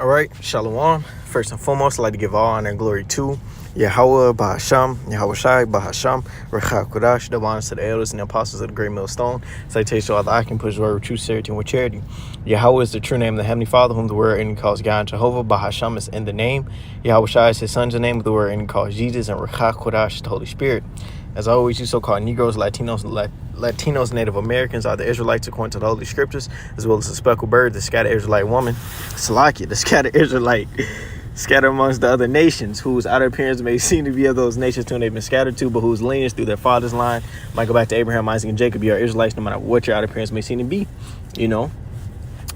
All right, Shalom. First and foremost, I'd like to give all honor and glory to Yahweh Bahasham, Yahweh Shai Bahasham, Recha Kodash, double honors to the elders and the apostles of the great millstone. Citation to all that I can push word with true sincerity and with charity. Yahweh is the true name of the Heavenly Father, whom the word and calls God and Jehovah. Bahasham is in the name. Yahweh Shai is his son's name, of the word and calls Jesus, and Recha Kodash, the Holy Spirit. As always, you so-called Negroes, Latinos, Native Americans are the Israelites according to the Holy Scriptures, as well as the speckled bird, the scattered Israelite woman, Salakia, the scattered Israelite, scattered amongst the other nations, whose outer appearance may seem to be of those nations to whom they've been scattered to, but whose lineage through their father's line might go back to Abraham, Isaac, and Jacob. You are Israelites, no matter what your outer appearance may seem to be, you know.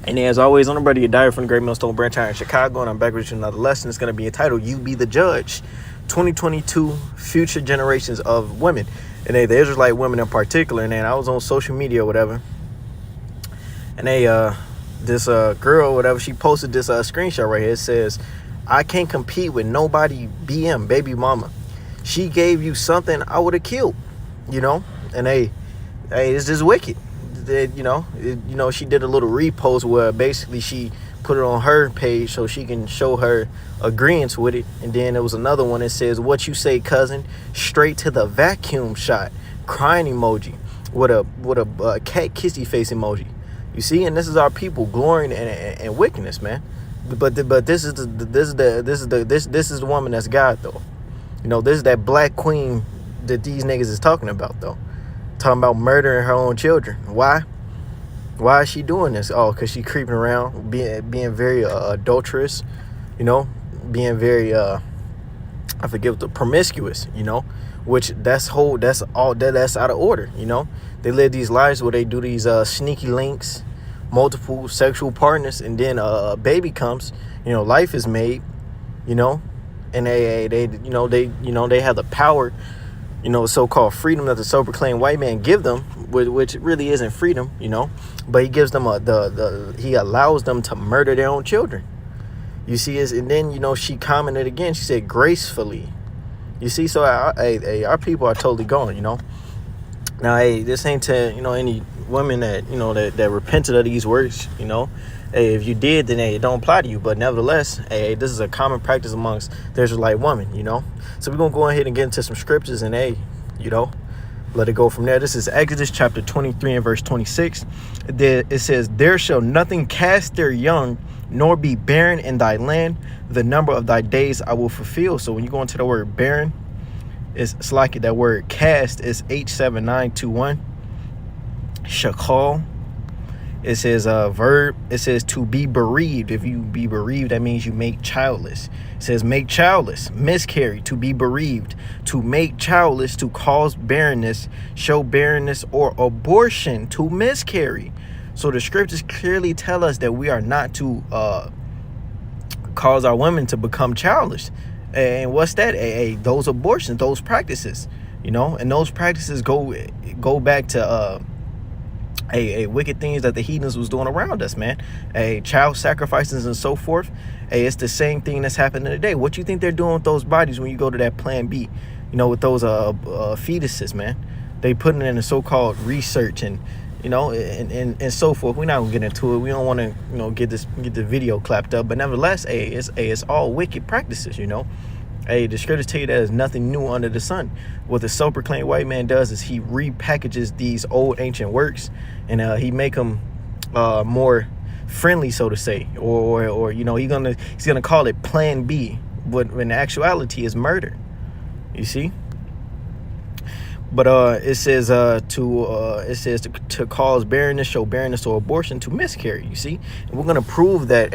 And as always, I'm brother Yedaya from the Great Millstone Branch out in Chicago, and I'm back with you another lesson. It's going to be entitled, You Be the Judge. 2022 Future Generations of Women. And the Israelite women in particular. And then I was on social media or whatever. And this girl or whatever, she posted this screenshot right here. It says, I can't compete with nobody BM, baby mama. She gave you something I would have killed, you know? And it's just wicked. She did a little repost where basically she put it on her page so she can show her agreement with it. And then there was another one that says, what you say, cousin? Straight to the vacuum shot. Crying emoji with a cat kissy face emoji. You see, and this is our people glorying in wickedness, man. But this is the woman that's God, though. You know, this is that black queen that these niggas is talking about, though. Talking about murdering her own children. Why? Why is she doing this? Oh, because she creeping around, being very adulterous, you know, being very promiscuous, you know, which that's out of order, you know. They live these lives where they do these sneaky links, multiple sexual partners, and then a baby comes, you know, life is made, you know, and they have the power, you know, so-called freedom that the so-proclaimed white man give them, which really isn't freedom, you know, but he gives them he allows them to murder their own children. You see, and then, you know, she commented again. She said, gracefully. You see, so our people are totally gone, you know. Now, this ain't to, you know, any women that, you know, that repented of these words, you know. If you did, then it don't apply to you. But nevertheless, this is a common practice amongst the Israelite woman, you know. So we're going to go ahead and get into some scriptures and, you know, let it go from there. This is Exodus chapter 23 and verse 26. It says, there shall nothing cast their young, nor be barren in thy land. The number of thy days I will fulfill. So when you go into the word barren, it's like that word cast is H7921. Shakal. It says verb. It says to be bereaved. If you be bereaved, that means you make childless. It says make childless, miscarry, to be bereaved, to make childless, to cause barrenness, show barrenness, or abortion, to miscarry. So the scriptures clearly tell us that we are not to cause our women to become childless. And what's that? Those abortions, those practices, you know, and those practices go back to wicked things that the heathens was doing around us, man. Child sacrifices and so forth. It's the same thing that's happening today. What you think they're doing with those bodies when you go to that Plan B, you know, with those fetuses, man? They putting in a so-called research and, you know, and so forth. We're not gonna get into it. We don't want to, you know, get the video clapped up. But nevertheless, it's all wicked practices, you know. The scriptures tell you that there's nothing new under the sun. What the so-proclaimed white man does is he repackages these old ancient works, and he make them more friendly, so to say, or you know, he's gonna call it Plan B, but in actuality is murder. You see. But it says to cause barrenness, show barrenness, or abortion, to miscarry. You see, and we're gonna prove that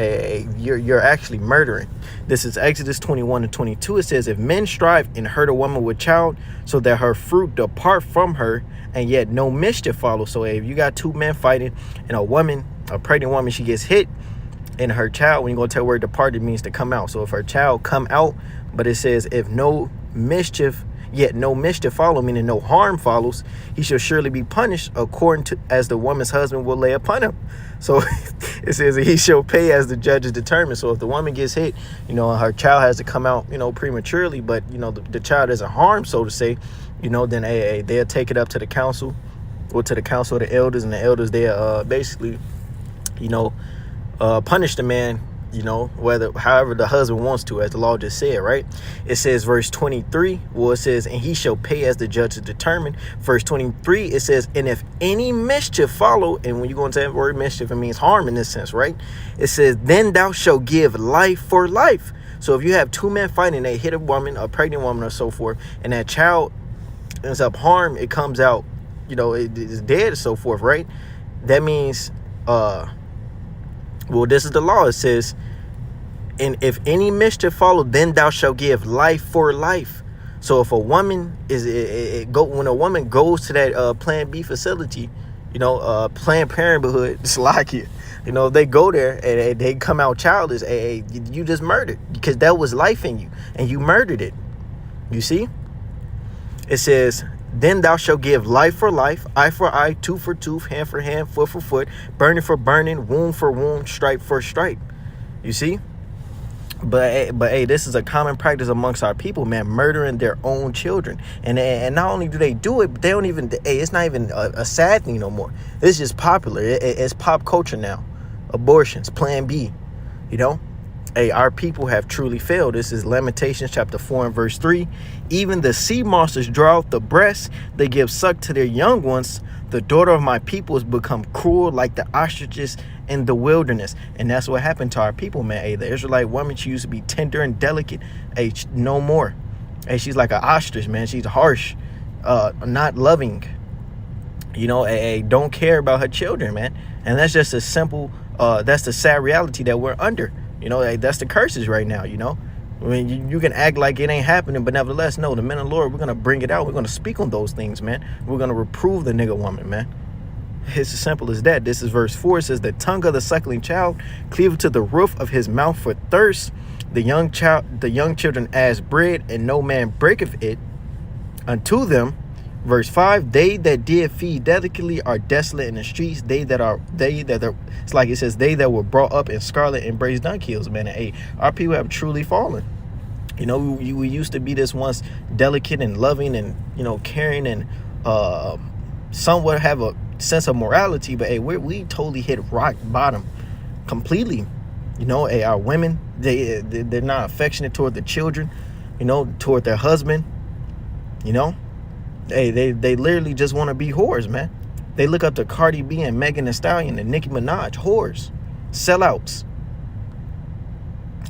you're actually murdering. This is Exodus 21 and 22. It says, if men strive and hurt a woman with child, so that her fruit depart from her, and yet no mischief follows. So if you got two men fighting, and a pregnant woman, she gets hit, and her child, when you go tell where depart, it means to come out. So if her child come out, but it says if no mischief, yet no mischief follow, meaning no harm follows, he shall surely be punished according to as the woman's husband will lay upon him. So it says that he shall pay as the judges determine. So if the woman gets hit, you know, her child has to come out, you know, prematurely, but, you know, the child isn't harmed, so to say, you know, then they'll take it up to the council, or to the council of the elders, and the elders, they basically, you know, punish the man you know, however the husband wants to, as the law just said, right? It says verse 23, well, it says, and he shall pay as the judge is determined. Verse 23, it says, and if any mischief follow, and when you go into that word mischief, it means harm in this sense, right? It says, then thou shalt give life for life. So if you have two men fighting, they hit a woman, a pregnant woman or so forth, and that child ends up harmed, it comes out, you know, it is dead and so forth, right? That means, well, this is the law. It says, and if any mischief follow, then thou shalt give life for life. So if a woman when a woman goes to that Plan B facility, you know, Planned Parenthood, it's like it, you know, they go there and they come out childless. You just murdered, because that was life in you, and you murdered it. You see, it says, then thou shalt give life for life, eye for eye, tooth for tooth, hand for hand, foot for foot, burning for burning, wound for wound, stripe for stripe. You see? But hey, this is a common practice amongst our people, man, murdering their own children. And not only do they do it, but they don't even, it's not even a sad thing no more. It's just popular. It's pop culture now. Abortions, Plan B, you know? Hey, our people have truly failed. This is Lamentations chapter 4 and verse 3. Even the sea monsters draw out the breast. They give suck to their young ones. The daughter of my people has become cruel like the ostriches in the wilderness. And that's what happened to our people, man. Hey, the Israelite woman, she used to be tender and delicate. Hey, no more. Hey, she's like an ostrich, man. She's harsh, not loving. You know, hey, don't care about her children, man. And that's just a simple, that's the sad reality that we're under. You know, that's the curses right now, you know. I mean, you can act like it ain't happening, but nevertheless, no, the men of the Lord, we're going to bring it out. We're going to speak on those things, man. We're going to reprove the nigga woman, man. It's as simple as that. This is verse 4. It says, the tongue of the suckling child cleaveth to the roof of his mouth for thirst. The young children ask bread, and no man breaketh it unto them. Verse 5, they that did feed delicately are desolate in the streets. It's like it says, they that were brought up in scarlet embrace dunghills, man. And hey, our people have truly fallen. You know, we used to be this once delicate and loving and, you know, caring and somewhat have a sense of morality. But hey, we totally hit rock bottom completely. You know, hey, our women, they're not affectionate toward the children, you know, toward their husband, you know. Hey, they literally just want to be whores, man. They look up to Cardi B and Megan Thee Stallion and Nicki Minaj, whores, sellouts.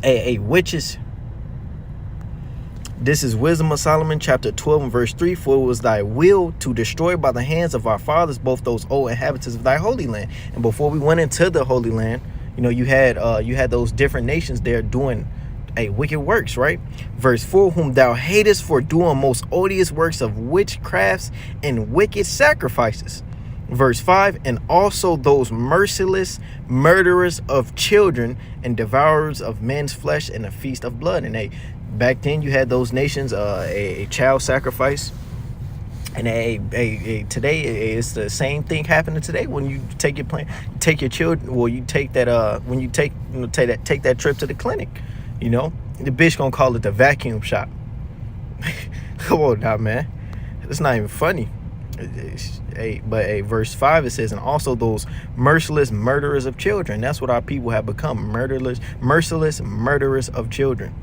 Hey, witches. This is Wisdom of Solomon, chapter 12 and verse 3. For it was thy will to destroy by the hands of our fathers both those old inhabitants of thy holy land. And before we went into the holy land, you know, you had those different nations there doing wicked works, right? Verse 4, whom thou hatest for doing most odious works of witchcrafts and wicked sacrifices. Verse 5, and also those merciless murderers of children and devourers of men's flesh and a feast of blood. And back then you had those nations, a child sacrifice. And today it's the same thing happening today when you take your children, well, you take that when you take that trip to the clinic. You know, the bitch gonna call it the vacuum shop. Come on now, man. It's not even funny. But verse 5, it says, and also those merciless murderers of children. That's what our people have become, merciless murderers of children.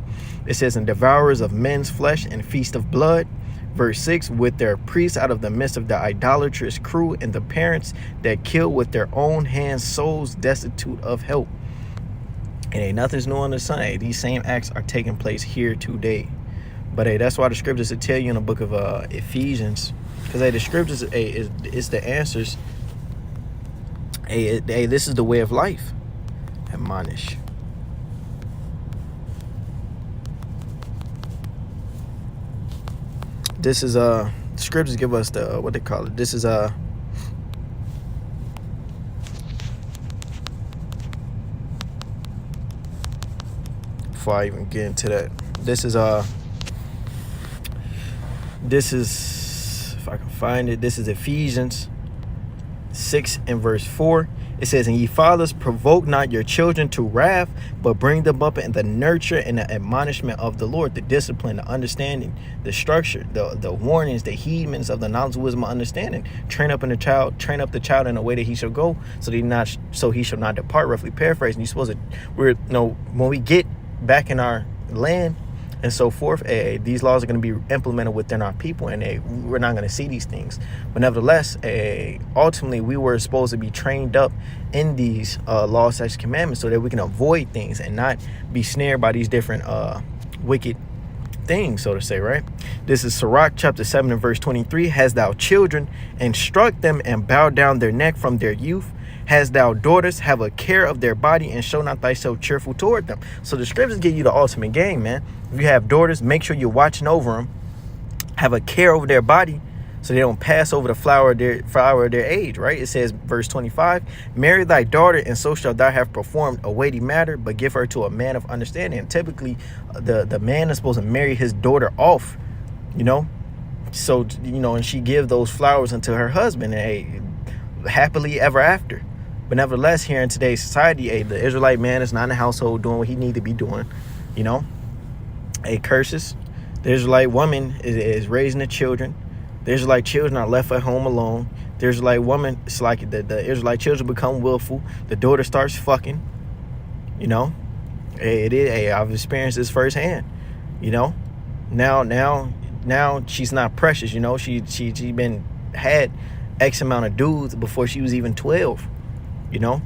It says, and devourers of men's flesh and feast of blood. Verse 6, with their priests out of the midst of the idolatrous crew, and the parents that kill with their own hands souls destitute of help. And ain't nothing's new under the sun. Hey, these same acts are taking place here today. But hey, that's why the scriptures will tell you in the book of Ephesians, because the scriptures, it's the answers. Hey, this is the way of life. Admonish. This is scriptures give us the what they call it. This is before I even get into that, this is if I can find it, this is Ephesians 6 and verse 4. It says, and ye fathers, provoke not your children to wrath, but bring them up in the nurture and the admonishment of the Lord, the discipline, the understanding, the structure, the warnings, the heedments of the knowledge, wisdom, and understanding. Train up the child in a way that he shall go, so he shall not depart. Roughly paraphrasing, you're supposed to, when we get back in our land and so forth, these laws are going to be implemented within our people, and we're not going to see these things. But nevertheless, ultimately, we were supposed to be trained up in these laws, statutes, commandments, so that we can avoid things and not be snared by these different wicked things, so to say, right? This is Sirach chapter 7 and verse 23. Hast thou children, instruct them, and bow down their neck from their youth. Hast thou daughters, have a care of their body, and show not thyself cheerful toward them. So the scriptures give you the ultimate game, man. If you have daughters, make sure you're watching over them. Have a care over their body, so they don't pass over the flower of their age, right? It says, verse 25, marry thy daughter, and so shalt thou have performed a weighty matter, but give her to a man of understanding. And typically, the man is supposed to marry his daughter off, so, and she give those flowers unto her husband, and happily ever after. But nevertheless, here in today's society, the Israelite man is not in the household doing what he need to be doing, curses. The Israelite woman is raising the children. The Israelite children are left at home alone. The Israelite woman, it's like the Israelite children become willful. The daughter starts fucking, I've experienced this firsthand, Now she's not precious, she been had X amount of dudes before she was even 12, now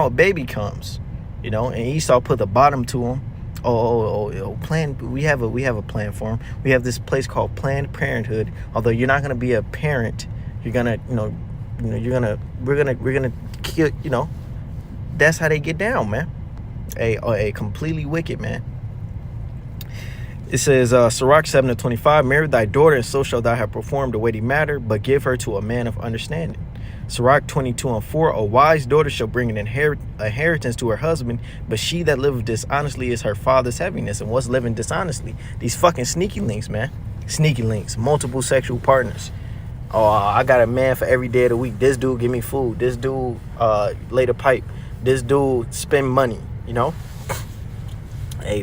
a baby comes, and Esau put the bottom to him. We have a plan for him. We have this place called Planned Parenthood. Although you're not going to be a parent, you're gonna, we're gonna kill, that's how they get down, man. A completely wicked, man. It says, Sirach 7 and 25, marry thy daughter, and so shalt thou have performed a weighty matter, but give her to a man of understanding. Sirach 22 and 4, a wise daughter shall bring an inheritance to her husband, but she that liveth dishonestly is her father's heaviness. And what's living dishonestly? These fucking sneaky links, man. Sneaky links, multiple sexual partners. Oh, I got a man for every day of the week. This dude give me food. This dude lay the pipe. This dude spend money,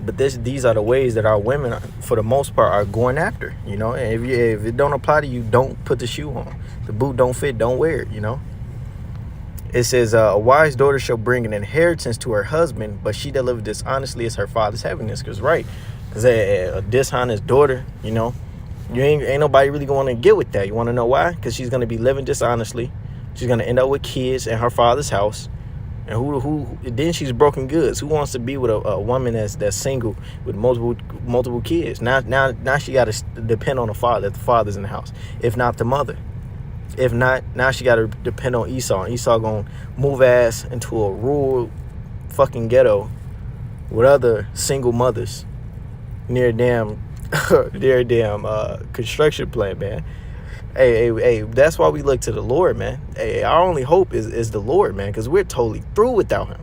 But these are the ways that our women, for the most part, are going after, And if it don't apply to you, don't put the shoe on. The boot don't fit, don't wear it, It says, a wise daughter shall bring an inheritance to her husband, but she that liveth dishonestly is her father's heaviness. Because a dishonest daughter, you ain't nobody really going to get with that. You want to know why? Because she's going to be living dishonestly. She's going to end up with kids in her father's house. And who then she's broken goods. Who wants to be with a woman that's single with multiple kids? Now she got to depend on the father. The father's in the house, if not the mother. If not, now she got to depend on Esau. And Esau gonna move ass into a rural fucking ghetto with other single mothers near a damn construction plant, man. Hey, that's why we look to the Lord, man. Our only hope is the Lord, man, because we're totally through without him.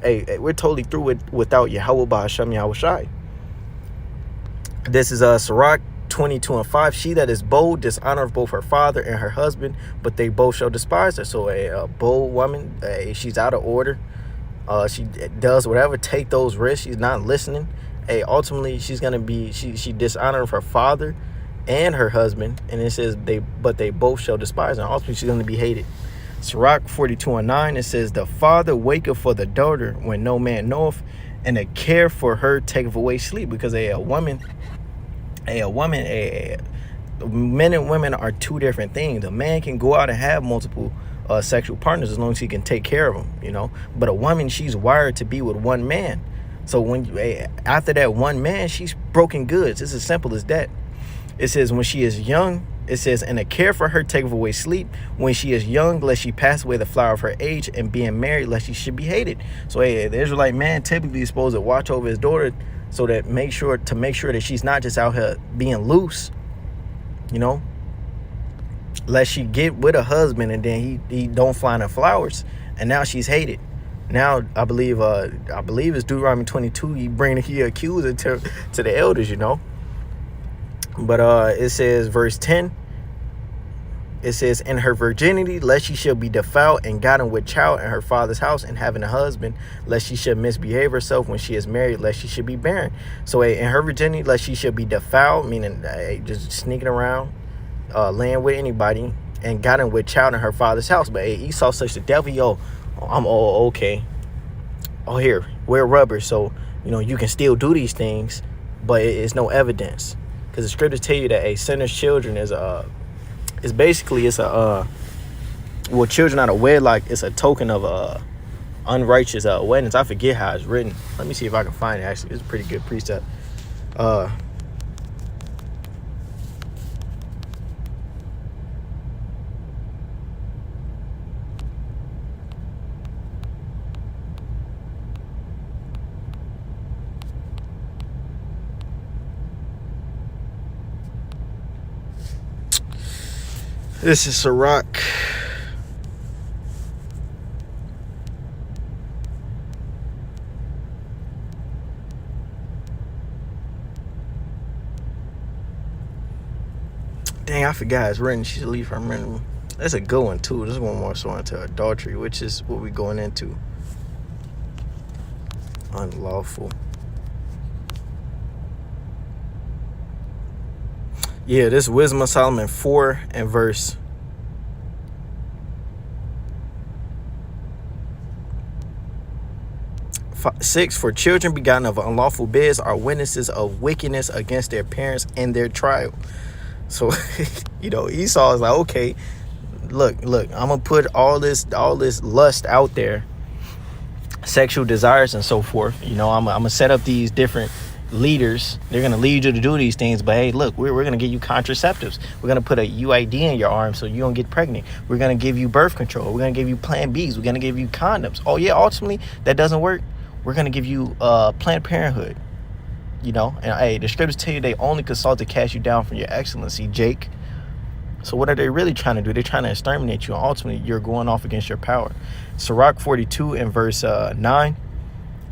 We're totally through without Yahweh Ba'Hashem Yahweh Shai. This is Sirach 22 and 5. She that is bold dishonoreth both her father and her husband, but they both shall despise her. So a bold woman, she's out of order. She does whatever, take those risks. She's not listening. Ultimately, she's gonna be she dishonoreth her father and her husband, and it says they both shall despise her. Ultimately, she's going to be hated. Sirach 42 and 9, it says, the father waketh for the daughter when no man knoweth, and a care for her taketh away sleep. Because men and women are two different things. A man can go out and have multiple sexual partners as long as he can take care of them, But a woman, she's wired to be with one man. So after that one man, she's broken goods. It's as simple as that. It says, when she is young, it says, and a care for her taketh away sleep. When she is young, lest she pass away the flower of her age, and being married, lest she should be hated. So the Israelite man typically is supposed to watch over his daughter, so that make sure that she's not just out here being loose, lest she get with a husband and then he don't find her flowers, and now she's hated. Now I believe it's Deuteronomy 22. He accused her to the elders, But it says, verse 10, It says, in her virginity, lest she shall be defiled and gotten with child in her father's house, and having a husband, lest she should misbehave herself when she is married, lest she should be barren. So in her virginity, lest she should be defiled, meaning just sneaking around, laying with anybody, and gotten with child in her father's house. But Esau such the devil, I'm okay. Oh, here, wear rubber, so you can still do these things, but it's no evidence, because the scriptures tell you that a sinner's children is children out of wedlock is a token of unrighteous weddings. I forget how it's written. Let me see if I can find it. Actually, it's a pretty good precept. This is Sirach. Dang, I forgot it's written. She should leave her memory. That's a good one too. This is one more so into adultery, which is what we're going into. Unlawful. Yeah, this is Wisdom of Solomon 4 and verse 6. For children begotten of unlawful beds are witnesses of wickedness against their parents in their trial. So, Esau is like, okay, look, I'm gonna put all this lust out there, sexual desires and so forth. I'm gonna set up these different leaders. They're going to lead you to do these things, but hey, look, we're going to give you contraceptives. We're going to put a UID in your arm so you don't get pregnant. We're going to give you birth control. We're going to give you Plan Bs. We're going to give you condoms. Oh yeah, ultimately that doesn't work. We're going to give you Planned Parenthood. And hey, the scriptures tell you they only consult to cast you down from your excellency, Jake. So what are they really trying to do? They're trying to exterminate you, and ultimately you're going off against your power. Sirach 42 and verse 9.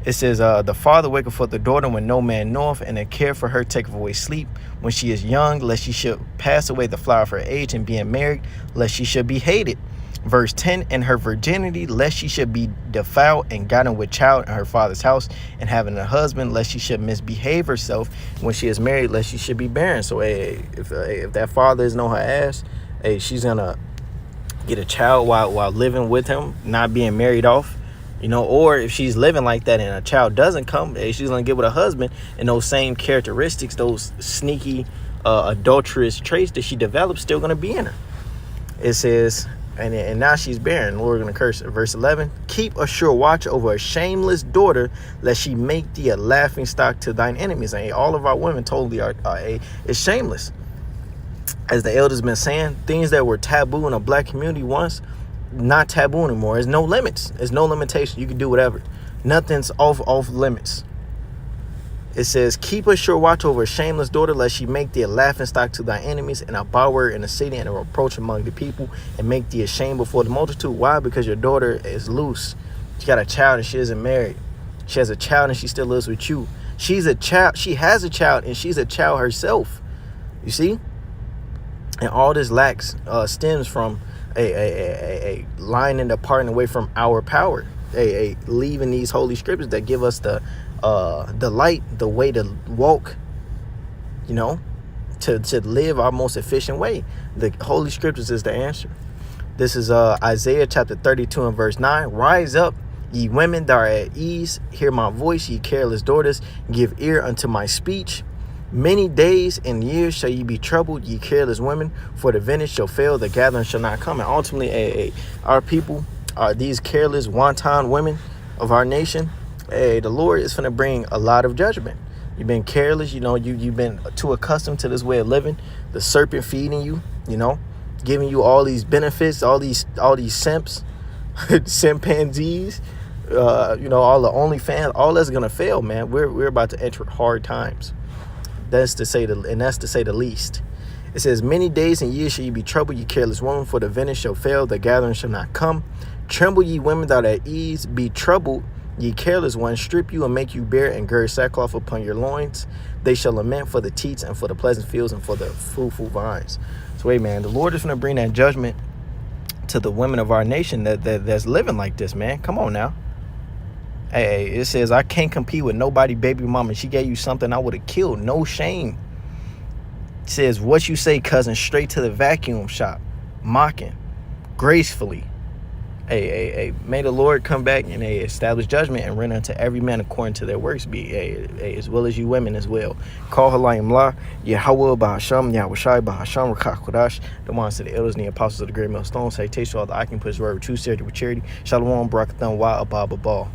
It says, the father waketh for the daughter when no man knoweth, and a care for her taketh away sleep. When she is young, lest she should pass away the flower of her age, and being married, lest she should be hated. Verse 10, in her virginity, lest she should be defiled and gotten with child in her father's house, and having a husband, lest she should misbehave herself. When she is married, lest she should be barren. So hey, if that father isn't on her ass, hey, she's going to get a child while living with him, not being married off. Or if she's living like that and a child doesn't come, she's going to get with a husband, and those same characteristics, those sneaky, adulterous traits that she develops still going to be in her. It says, and now she's barren. Lord going to curse her. Verse 11, keep a sure watch over a shameless daughter, lest she make thee a laughing stock to thine enemies. And all of our women totally is shameless. As the elders been saying, things that were taboo in a black community once, not taboo anymore. There's no limits. There's no limitation. You can do whatever. Nothing's off limits. It says, keep a sure watch over a shameless daughter, lest she make thee a laughing stock to thy enemies, and a byword in the city, and a reproach among the people, and make thee ashamed before the multitude. Why? Because your daughter is loose. She got a child and she isn't married. She has a child and she still lives with you. She's a child. She has a child and she's a child herself. You see? And all this lacks stems from a line and departing away from our power, a leaving these holy scriptures that give us the light, the way to walk, to live our most efficient way. The holy scriptures is the answer. This is Isaiah chapter 32 and verse 9. Rise up, ye women that are at ease, hear my voice, ye careless daughters, give ear unto my speech. Many days and years shall ye be troubled, ye careless women, for the vintage shall fail, the gathering shall not come. And ultimately, our people are these careless, wanton women of our nation. The Lord is going to bring a lot of judgment. You've been careless, you've been too accustomed to this way of living. The serpent feeding you, giving you all these benefits, all these simps, chimpanzees, all the OnlyFans, all that's going to fail, man. We're about to enter hard times. That's to say the least. It says, many days and years shall ye be troubled, ye careless woman, for the vintage shall fail, the gathering shall not come. Tremble, ye women that are at ease, be troubled, Ye careless ones, strip you and make you bare and gird sackcloth upon your loins. They shall lament for the teats and for the pleasant fields and for the fruitful vines. So, wait, man, the Lord is going to bring that judgment to the women of our nation that's living like this, man. Come on now. Hey, it says, I can't compete with nobody, baby mama. She gave you something I would have killed. No shame. It says, what you say, cousin, straight to the vacuum shop. Mocking. Gracefully. Hey, may the Lord come back and establish judgment and render unto every man according to their works be, as well as you women as well. Call Halayim La, Yahweh Bahasham, Yahushai Bahasham, Rakah Kodash, the ones to the elders and the apostles of the great millstone. Say, taste all the I can put his word with true sincerity with charity. Shalom, Barakathon, Wa Abba Babal.